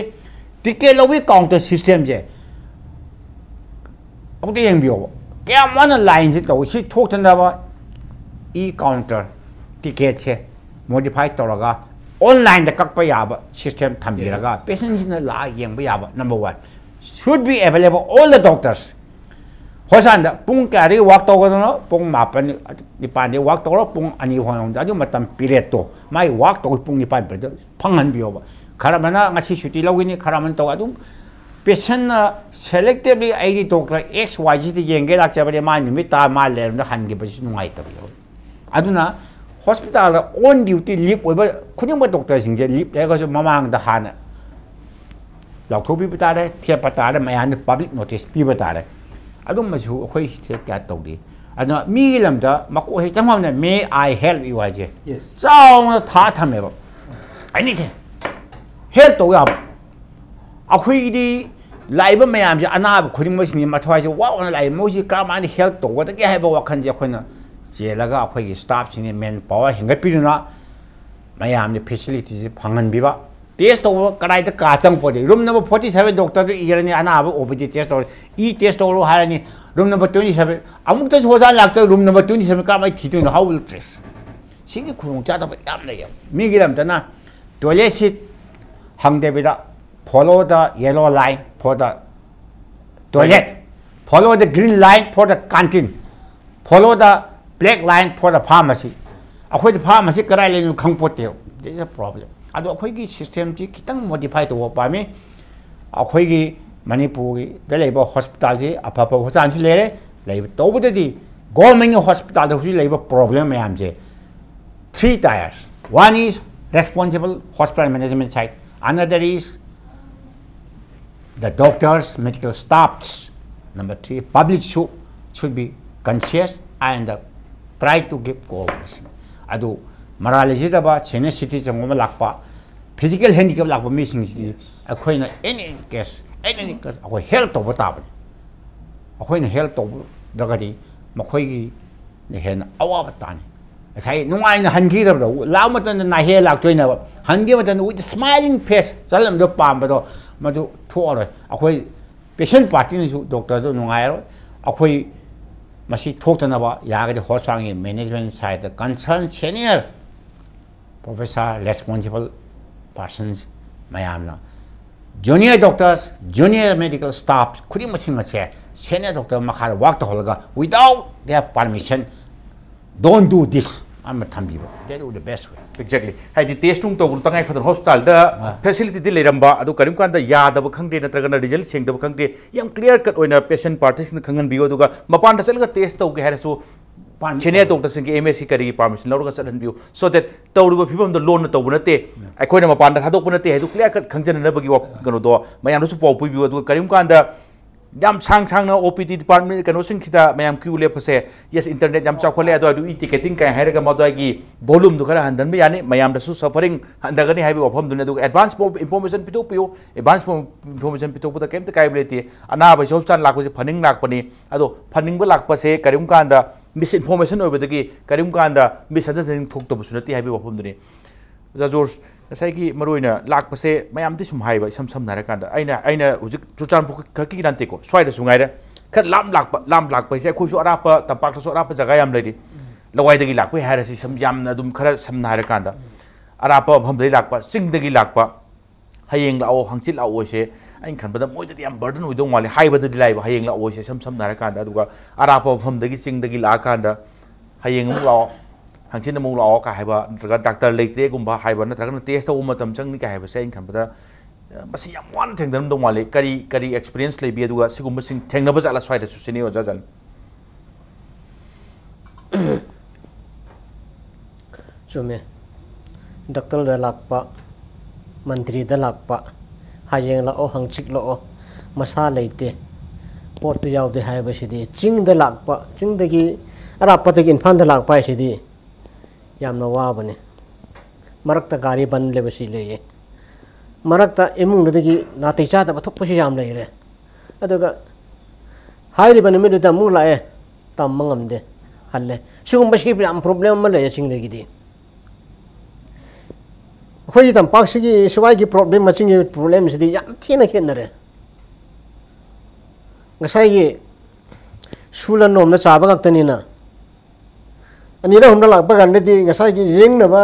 टिकेट लवी काउंटर सिस्टम जे अब तो यंग बियो क्या मन लाइन से तो सी थोकतनबा ई काउंटर टिकेट से मॉडिफाई तौरगा ऑनलाइन द कक्पा याबा सिस्टम थम्बिरगा पेशेंट सिना ला यंग याबा number 1 should be available all the doctors होसान द पुंग क्यादि वर्क तौगनो पुंग मापन निपान दे वर्क तौरो पुंग अनि होंग द मतम पीरियड तो माई वर्क तौ पुंग निपान पर फंगन बियोबा खरामना ngasi shuti lawini kharaman to adum patient na selectively ai doctor xyz de yenge lak jabade ma nimit ta ma ler na han gi ba nungai ta biyo aduna hospital on duty leave oiba khuning ba doctor sing je leave le ga so mamang da hana law thobi ba ta thia pa ta da mayan public notice pi ba ta adum ma ju khoi se kya tawdi aduna mi lam da mako he chamam na may I help you aje yes chaw tha thame ba anything help तो याब अखुईदी लाइब ma'am से अनाब खुदिंग मथवाई से वावन लाई मोसी कामानी help तो वदगे हाइबा वखन जे अखोना चेलगा अखोगी staff सिंग main power हेंगपिरुना ma'am ने facility से फंगन बिबा test तो कडाई द काचंग पदे रूम नंबर 47 डॉक्टर दो इगरनी अनाब ओबीडी टेस्ट और ई टेस्ट और हारनी रूम नंबर 27 अमुक तो होजा लागत रूम नंबर 27 कामाई थितुन हाउ विल ट्रेस सिंगी खुंग चादा याम लय मिगिलम तना toilet seat hang devida follow the yellow line for the toilet follow the green line for the canteen follow the black line for the pharmacy akhoi the pharmacy karai le khang pote this is a problem adu akhoi gi system ji kitang modify to pa me akhoi gi manipur gi da leba hospital ji apa hosan ju le leba to bu di government hospital da ju leba problem mayam je 3 tiers one is responsible hospital management side another is the doctors, medical staffs. Number 3, public should be conscious and try to give cooperation. Adu morality daba chene city changoma lakpa physical handicap lakpa missing si akhoina any case akoi help to bata ba akhoina help to dagadi makhoi gi ne hen awa batani sai nungai na hangi da law matan na he lak toina hangi matan with smiling face salam do pam ba do madu thoro akhoi patient party ni su doctor do nungai ro akhoi masi thoktana ba ya ga hospital gi management side the concerned senior professor responsible persons mayamna junior doctors junior medical staff khudi masing mase senior doctor makha work to holga without their permission don't do this I'm a tambiba that is the best way exactly hai di testing to gur tangai fadan hospital da facility di leramba adu karim kan da ya da khangde natraga na result seng da khangde yam clear cut oina patient participant khangan biyo duga mapan da selga test to ge harasu senior doctor sing MSc kari permission lawga chalan biyo so that tawruba phibam da loan to bunate aikoina mapan da thadok bunate hai du clear cut khangjan na bagi kano do mayam su pau pu biyo du karim kan da yam sang na OPD department kano sing kita mayam queue le phase yes internet yam chakhole ado adu ticketing kai hairaga madai gi volume du khara handan me yani mayam da su suffering handagani haibi ofam dune du advance information pitu piyo advance information pitu da kem ta kai bleti ana ba job chan lakko je funding lak pani ado funding ba lak pa se karim kan da misinformation obedagi karim kan da misunderstanding thok to busunati haibi ofam dune da jor sai ki maroina lak pase mayam ti sum haiba sam nara kanda aina hujik chuchan pu khaki nan te ko swai da sungai da khat lam lak pa se khu su ara pa tapak su ara pa jaga yam ledi lawai dagi lak pa haira si sam yam na dum khara sam nara kanda ara pa pham dai lak pa sing dagi lak pa hayeng la o hangchit la o se ain khan bada moi da yam burden oi dong wali hai bada dilai ba hayeng la o se sam nara kanda duga ara pa pham dagi sing dagi la kanda hayeng mu la hangchin na mung lo ka haiba natraga doctor leitre gumba haiba natraga test to matam chang ni ka haiba se in khan bada basi yam wan theng dam dong wale kari experience le bi aduga sigum sing theng na ba jala swai da su sini o jajal chume doctor da lakpa mantri da lakpa hayeng la o hangchik lo o masa leite pot tu yaw de haiba sidi ching da lakpa ching da gi ara patak infan da lakpa sidi yamna wabane marakta gari ban le basi le marakta emung dagi na techa da bathok pasi yam le re aduga hairi ban me da mu la e tam mangam de halle sugum basi am problem ma le sing de gi di hoi tam pak sigi swai gi problem ma sing problem si di yam thina khen re ngasai gi sulan nom na cha ba gak tani na ani ra humna lak ba gan di ngasai gi jing na ba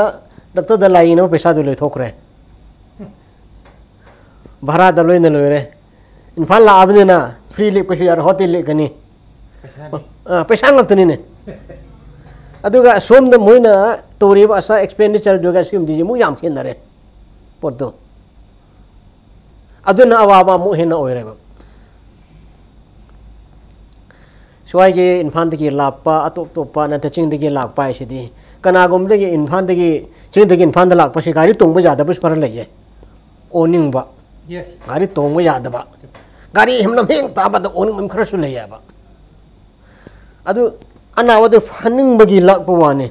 doctor da lai no pesa du le thok re bhara da loi na loi re infal la abne na free le ko yar hotel le gani pesa ngam tani ne aduga som da moina tori ba sa expenditure du ga sim di mu yam khin na re porto aduna awa mu hena oi re ba swai ge infan de gi lapa atop topa na ta ching de gi lapa si di kana gom de gi infan de gi ching de gi infan da lapa si gari tong ba ja da bus par le ye owning ba yes gari tong ba ya da ba gari himna heng ta ba da owning mem khara su le ya ba adu ana wa de fanning ba gi lak pa wa ne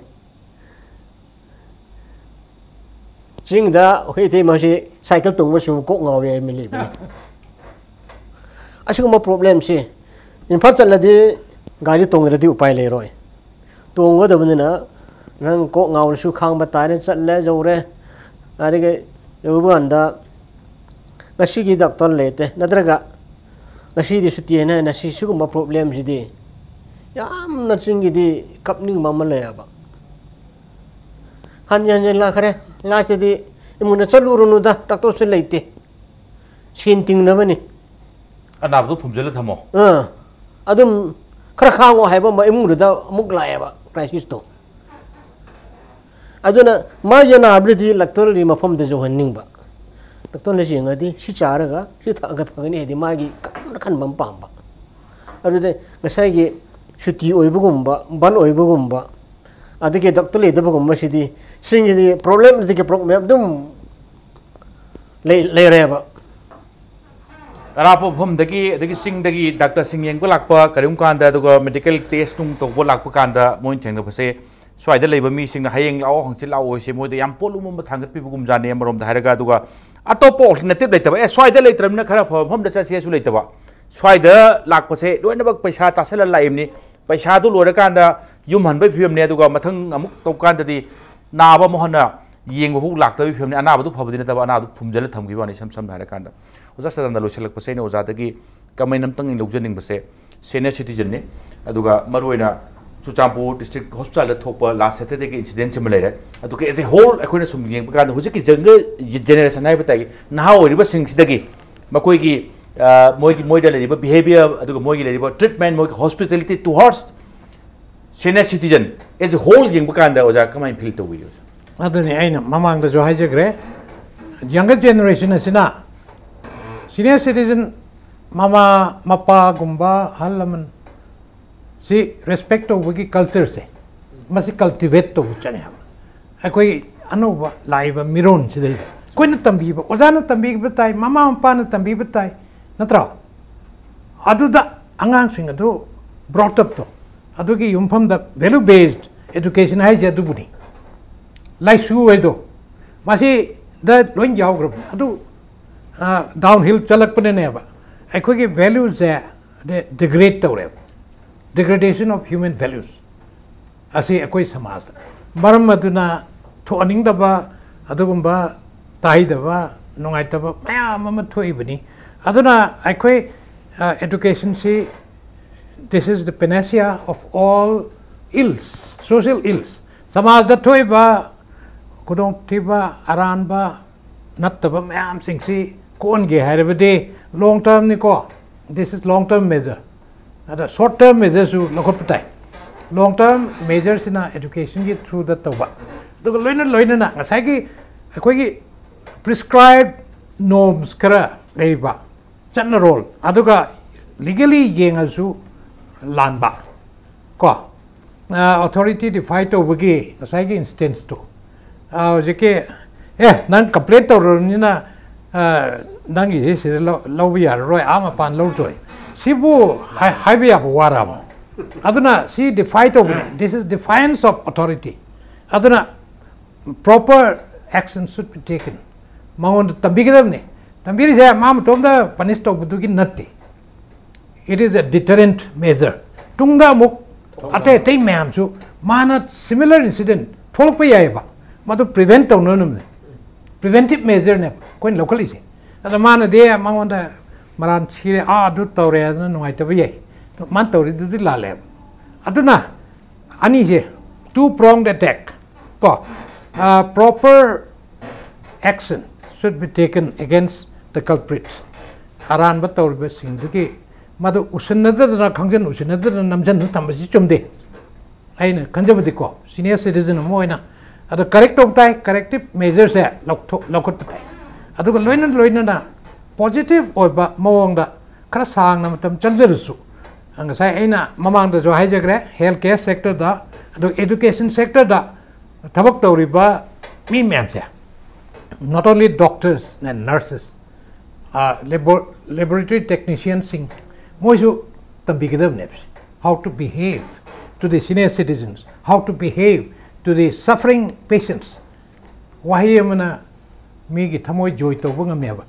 ching da hoi te ma si cycle tong ba su ko ngaw ye mi li ba asu ma problem si infan chat la di gari tong ra di upai le roi tong go da bun na nang ko ngaw su khang ba ta ne chat le jo re ari ge jo ban da ngasi gi doctor le te nadraga ngasi di suti na nasi su ma problem si di yam na ching gi di kapning ma ma le ba han yan la khare la si di imun na chalu ru nu da doctor su le te sin ting na ba ni anab du phumjela thamo adum khara khango haiba ma imung da muk la ya ba crisis to aduna ma yana abdi laktor ri mafam de jo hanning ba laktor le singa di si chara ga si tha ga phani di ma gi kan bam pam ba adu de ngasai gi shuti oi bugum ba ban oi bugum ba adu ke doctor le da bugum ma si di sing di problem di ke problem dum le re ba arapo phum dagi sing dagi doctor sing yeng ko lakpa karim kanda duga medical test tung to bo lakpa kanda moin theng na phase swai da leiba mi sing na hayeng lao hangchil lao se mo de yam polum ma thangat pi bugum jane marom da haraga duga atopo alternative leitaba e swai da leitram na khara phom da sa se su leitaba swai da lakpa se loina bak paisa ta sala laim ni paisa du lora kanda yum han bai phim ne duga mathang amuk to kanda di na ba mo hana yeng bu lak ta phim ne ana ba du phab di na ta ba ana du phumjala tham gi ba ni sam hara kanda oza sadanda loisalak pase ne oza dagi kamai namtang in logjaning base senior citizen ne aduga maroina chuchampu district hospital da thokpa last saturday ke incident chim leire aduga as a whole akoina sum yeng kan hujiki jungle generation hai batai na ori ba sing sidagi makoi gi moi da leriba behavior aduga moi gi leriba treatment moi hospitality towards senior citizen as a whole yeng kan da oza kamai feel to wi aduni aina mamang da jo hajagre younger generation asina senior citizen mama mapa gumba halaman si respect to wiki culture se masi cultivate to chane ha akoi anuba laiba miron si dei koi na tambi ba ozana tambi ba tai mama mapa na tambi ba tai natra adu da angang sing adu brought up to adu ki yumpham da value based education hai je adu buni lai su edo masi da loin yaw group adu downhill chalak pane ne ba akoi ki values de degrade to re degradation of human values asi akoi samaj maram aduna to aning da ba adugumba ताइदबा नोंगाइतबा मयाम अमा थोइबनी अदुना आइखोइ education si this is the panacea of all ills, social ills. Samaj da thoiba kudong tiba aranba nattaba mayam sing si kon ge hairabade long term ni ko. This is long term measure. Ada short term measures su lokot patai. Long term measures in education gi through the tawba. Duga loina na ngasai gi akoi gi prescribed norms kara leiba. Chana role aduga legally yengasu lanba ko authority defy to wagi ngasai gi instance to jeke nang complaint to nina nang gi se lo ya roi ama pan lo toi sibu hai bia wara aduna si defy to this is defiance of authority aduna proper action should be taken mangon tambigidam ne tambiri se mam tomda punish to budugi natti. It is a deterrent measure. Tunga muk ate tay mam su mana similar incident tholok pa yaiba madu prevent to nonum preventive measure ne koin locally se ada mana de mangonda maran chire du tawre na noi ta yai man tawri du la le aduna ani je two pronged attack ko proper action should be taken against the culprit aran ba tawr ba sing duki madu usanada na khangjan usanada na namjan thambaji chumde aina kanjabadi ko senior citizen moina adu correct optai corrective measures ya lokot patai adu loina na positive oiba mawangda khara sang na matam chanjarusu anga sai aina mamang da jo haijagre healthcare sector da adu education sector da thabak tawriba mi ma'am se not only doctors and nurses laboratory technicians sing moisu tambigidam neps how to behave to the senior citizens, how to behave to the suffering patients. Wahi mana migi thamoi joy to bunga meba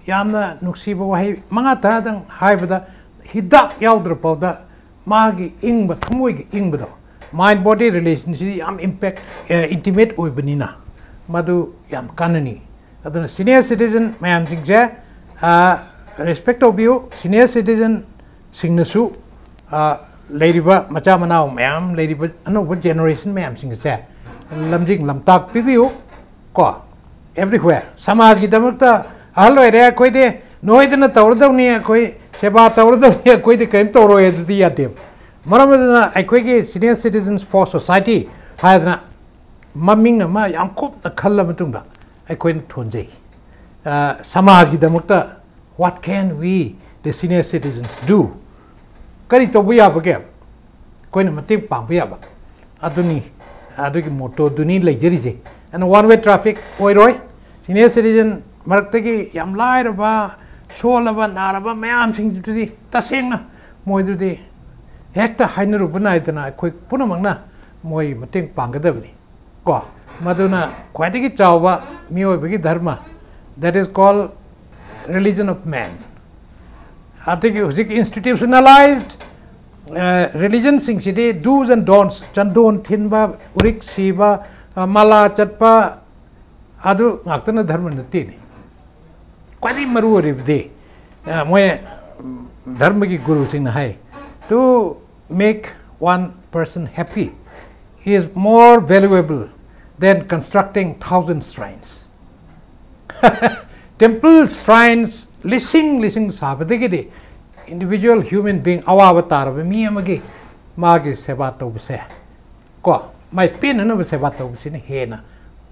yamna nuksiba wahi manga taradang haibada hidak yaudra pawda magi ingba thamoi gi ingba do mind body relationship yam impact intimate oibanina madu yam kanani aduna senior citizen mayam singja respect of you senior citizen singnasu ladiba macha manau mayam ladiba anoba generation mayam singsa lamjing lamtak pibiu ko everywhere samaj gi damakta aloi re koi de noidna tawrdawni koi seba tawrdawni koi de kaim tawro eddi yate maramna ai koi gi senior citizens for society haidna maming ma yam kop na khalla matungda ai koi thonjei samaj gi damakta what can we the senior citizens do kari to buya bagya koi na mating pang buya ba aduni adugi moto duni lejeri je and one way traffic oiroi senior citizen marakta yam lairaba solaba naraba mayam sing tudi tasengna moi dudi hekta hainaru banaidana koi punamangna moi mating panggadabni ko maduna khwaidagi chawba miyoibagi dharma that is called religion of man. I think institutionalized religion sings today do's and don'ts chandon thinba urik siba mala chatpa adu ngaktana dharma nati ni kwadi maru rivde moy dharma ki guru sing hai to make one person happy is more valuable than constructing 1,000 shrines. Temple shrines listening sabadegide individual human being awa avatar mi amagi magi seba to bse ko mai pin na seba to bse ne hena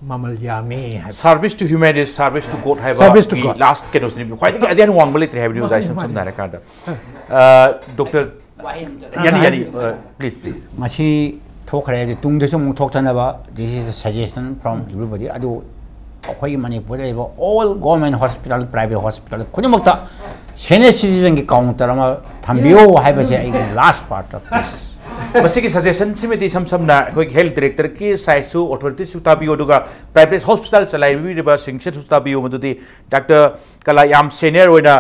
mamal yami service to humanity is service to God have service to God last kenos ni quite again one bullet have news I some na ka doctor yani please machi thokre tung de som thokchana ba this is a suggestion from everybody adu akhoi Manipur leba all government hospital private hospital khudimokta senior citizen ki counter ama thambiyo haibase ai last part of this masiki suggestion simedi samna koi health director ki side su authority su tabiyo duga private hospital chalai bi riba singset su tabiyo madudi doctor kala yam senior oina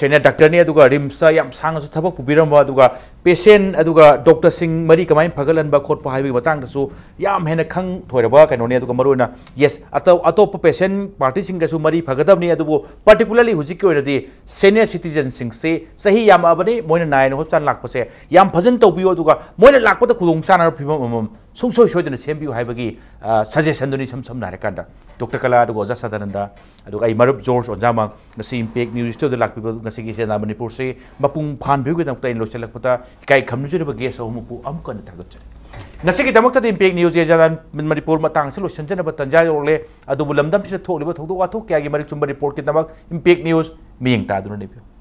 senior doctor ne duga rimsa yam sang su thabak pubiram ba duga patient doctor Singh मरी कमाई फगलन खोट हाईबी याम हेन खंग थोरबा कनोने मरुना yes अतोप patient party सिंगसु मरी फगदबनी particularly हुजिक ओइरदी senior citizen सिंग से सही याम अबने Moina nine hospital लाकपसे याम फजन तौबियो Moina लाकपद खुदोंग चाना फिबम सुंसोय सोयदन सेमबियो हाइबगी suggestion दुनी सम नारकांदा doctor कला ओजा सदानंदा मरुप जॉर्ज ओंजामंग नसी इम्पैक्ट न्यूज तो लाक्पिबो नसी की सेना मणिपुर से मपुंग फानबियो दम तै लोचलकपता kai khamnujuba गेस अमुपु अमुकन थागत नसे की दमक इम्पैक्ट न्यूज एजान मणिपुर मतंग से लोचनजन तंजा योले अदुबु लमदम से थोलिबो थोदो वाथो क्या की मरिक चुंबा रिपोर्ट की दमक इम्पैक्ट न्यूज मियंग तादुन नेबियो